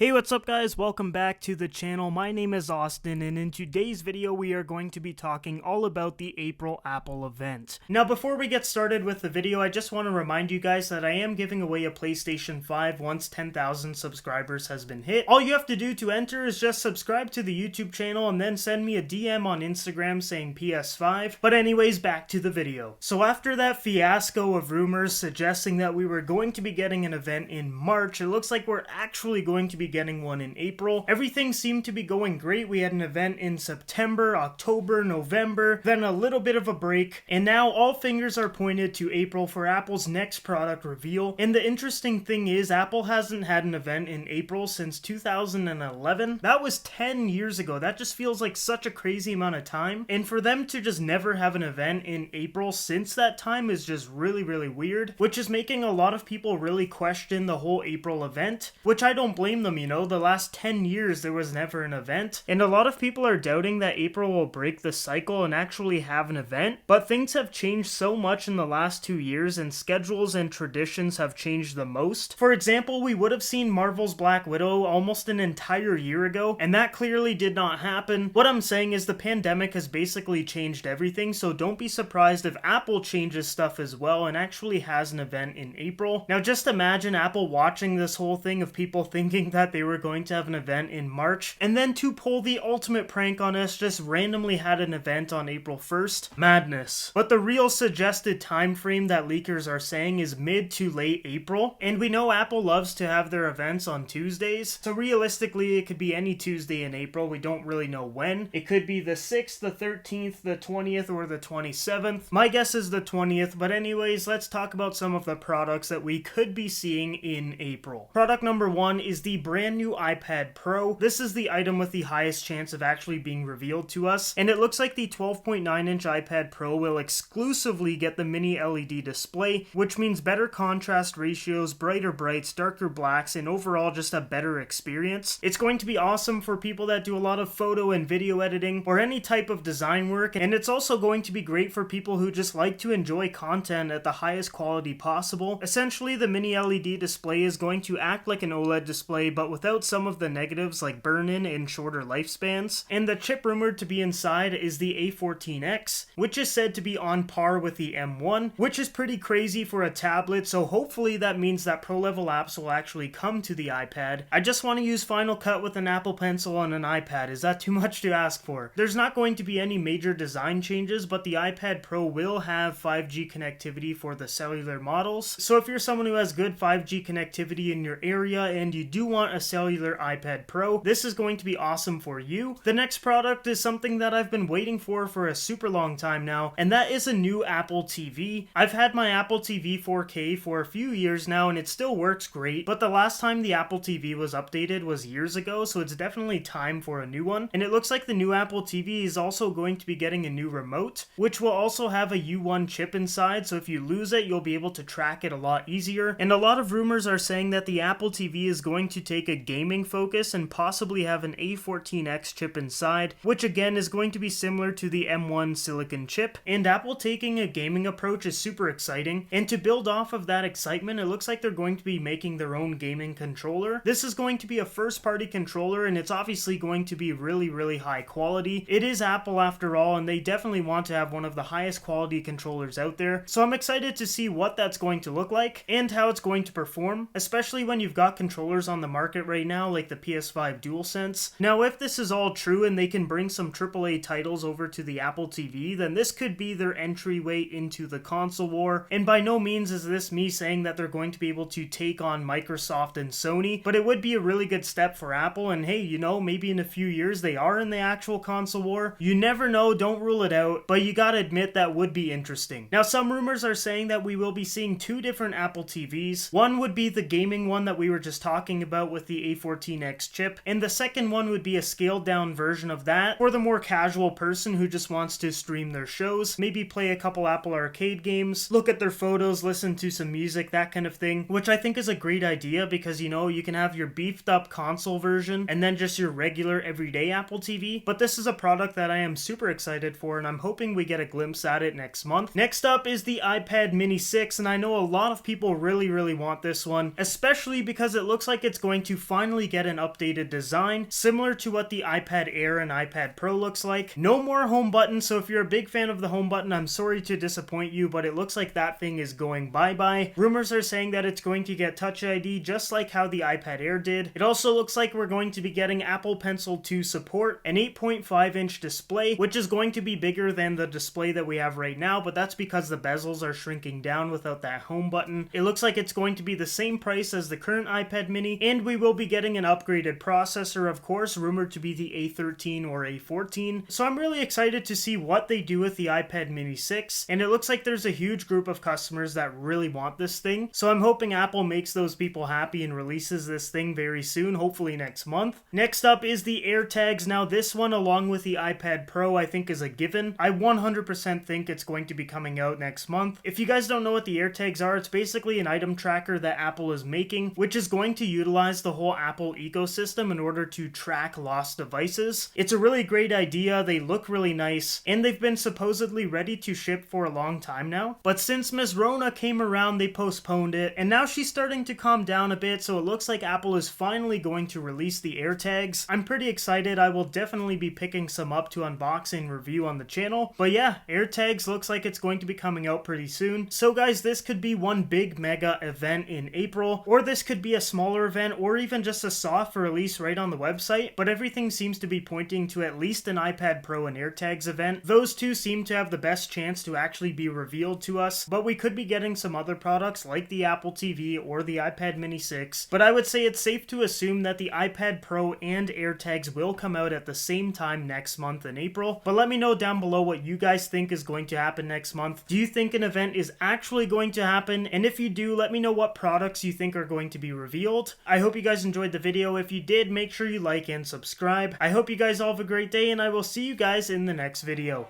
Hey, what's up guys? Welcome back to the channel. My name is Austin, and in today's video we are going to be talking all about the April Apple event. Now before we get started with the video, I just want to remind you guys that I am giving away a PlayStation 5 once 10,000 subscribers has been hit. All you have to do to enter is just subscribe to the YouTube channel and then send me a DM on Instagram saying PS5. But anyways, back to the video. So after that fiasco of rumors suggesting that we were going to be getting an event in March, it looks like we're actually going to be getting one in April. Everything seemed to be going great. We had an event in September, October, November, then a little bit of a break, and now all fingers are pointed to April for Apple's next product reveal. And the interesting thing is, Apple hasn't had an event in April since 2011. That was 10 years ago. That just feels like such a crazy amount of time. And for them to just never have an event in April since that time is just really weird, which is making a lot of people really question the whole April event, which I don't blame them. You know, the last 10 years there was never an event, and a lot of people are doubting that April will break the cycle and actually have an event, but things have changed so much in the last 2 years, and schedules and traditions have changed the most. For example, we would have seen Marvel's Black Widow almost an entire year ago, and that clearly did not happen. What I'm saying is the pandemic has basically changed everything, so don't be surprised if Apple changes stuff as well and actually has an event in April. Now just imagine Apple watching this whole thing of people thinking that they were going to have an event in March, and then to pull the ultimate prank on us, just randomly had an event on April 1st. Madness. But the real suggested time frame that leakers are saying is mid to late April, and we know Apple loves to have their events on Tuesdays, so realistically it could be any Tuesday in April. We don't really know when. It could be the 6th, the 13th, the 20th, or the 27th. My guess is the 20th, but anyways, let's talk about some of the products that we could be seeing in April. Product number 1 is the brand new iPad Pro. This is the item with the highest chance of actually being revealed to us, and it looks like the 12.9-inch iPad Pro will exclusively get the mini LED display, which means better contrast ratios, brighter brights, darker blacks, and overall just a better experience. It's going to be awesome for people that do a lot of photo and video editing or any type of design work, and it's also going to be great for people who just like to enjoy content at the highest quality possible. Essentially, the mini LED display is going to act like an OLED display, but without some of the negatives like burn-in and shorter lifespans. And the chip rumored to be inside is the A14X, which is said to be on par with the M1, which is pretty crazy for a tablet, so hopefully that means that pro-level apps will actually come to the iPad. I just want to use Final Cut with an Apple Pencil on an iPad. Is that too much to ask for? There's not going to be any major design changes, but the iPad Pro will have 5G connectivity for the cellular models. So if you're someone who has good 5G connectivity in your area and you do want a cellular iPad Pro, this is going to be awesome for you. The next product is something that I've been waiting for a super long time now, and that is a new Apple TV. I've had my Apple TV 4K for a few years now, and it still works great, but the last time the Apple TV was updated was years ago, so it's definitely time for a new one. And it looks like the new Apple TV is also going to be getting a new remote, which will also have a U1 chip inside, so if you lose it, you'll be able to track it a lot easier. And a lot of rumors are saying that the Apple TV is going to take a gaming focus and possibly have an A14X chip inside, which again is going to be similar to the M1 silicon chip. And Apple taking a gaming approach is super exciting, and to build off of that excitement, it looks like they're going to be making their own gaming controller. This is going to be a first-party controller, and it's obviously going to be really high quality. It is Apple after all, and they definitely want to have one of the highest quality controllers out there, so I'm excited to see what that's going to look like and how it's going to perform, especially when you've got controllers on the market right now like the PS5 DualSense. Now if this is all true and they can bring some AAA titles over to the Apple TV, then this could be their entryway into the console war, and by no means is this me saying that they're going to be able to take on Microsoft and Sony, but it would be a really good step for Apple, and hey, you know, maybe in a few years they are in the actual console war. You never know, don't rule it out, but you gotta admit that would be interesting. Now some rumors are saying that we will be seeing two different Apple TVs. One would be the gaming one that we were just talking about with the A14X chip, and the second one would be a scaled down version of that for the more casual person who just wants to stream their shows, maybe play a couple Apple Arcade games, look at their photos, listen to some music, that kind of thing, which I think is a great idea because, you know, you can have your beefed up console version and then just your regular everyday Apple TV. But this is a product that I am super excited for, and I'm hoping we get a glimpse at it next month. Next up is the iPad Mini 6, and I know a lot of people really want this one, especially because it looks like it's going to to finally get an updated design, similar to what the iPad Air and iPad Pro looks like. No more home button, so if you're a big fan of the home button, I'm sorry to disappoint you, but it looks like that thing is going bye-bye. Rumors are saying that it's going to get Touch ID just like how the iPad Air did. It also looks like we're going to be getting Apple Pencil 2 support, an 8.5-inch display, which is going to be bigger than the display that we have right now, but that's because the bezels are shrinking down without that home button. It looks like it's going to be the same price as the current iPad mini, and we will be getting an upgraded processor, of course, rumored to be the A13 or A14. So I'm really excited to see what they do with the iPad mini 6, and it looks like there's a huge group of customers that really want this thing. So I'm hoping Apple makes those people happy and releases this thing very soon, hopefully next month. Next up is the AirTags. Now this one, along with the iPad Pro, I think is a given. I 100% think it's going to be coming out next month. If you guys don't know what the AirTags are, it's basically an item tracker that Apple is making, which is going to utilize the whole Apple ecosystem in order to track lost devices. It's a really great idea, they look really nice, and they've been supposedly ready to ship for a long time now. But since Ms. Rona came around, they postponed it, and now she's starting to calm down a bit, so it looks like Apple is finally going to release the AirTags. I'm pretty excited. I will definitely be picking some up to unbox and review on the channel. But yeah, AirTags looks like it's going to be coming out pretty soon. So guys, this could be one big mega event in April, or this could be a smaller event, or even just a soft release right on the website, but everything seems to be pointing to at least an iPad Pro and AirTags event. Those two seem to have the best chance to actually be revealed to us, but we could be getting some other products like the Apple TV or the iPad mini 6, but I would say it's safe to assume that the iPad Pro and AirTags will come out at the same time next month in April. But let me know down below what you guys think is going to happen next month. Do you think an event is actually going to happen? And if you do, let me know what products you think are going to be revealed. I hope you guys enjoyed the video. If you did, make sure you like and subscribe. I hope you guys all have a great day, and I will see you guys in the next video.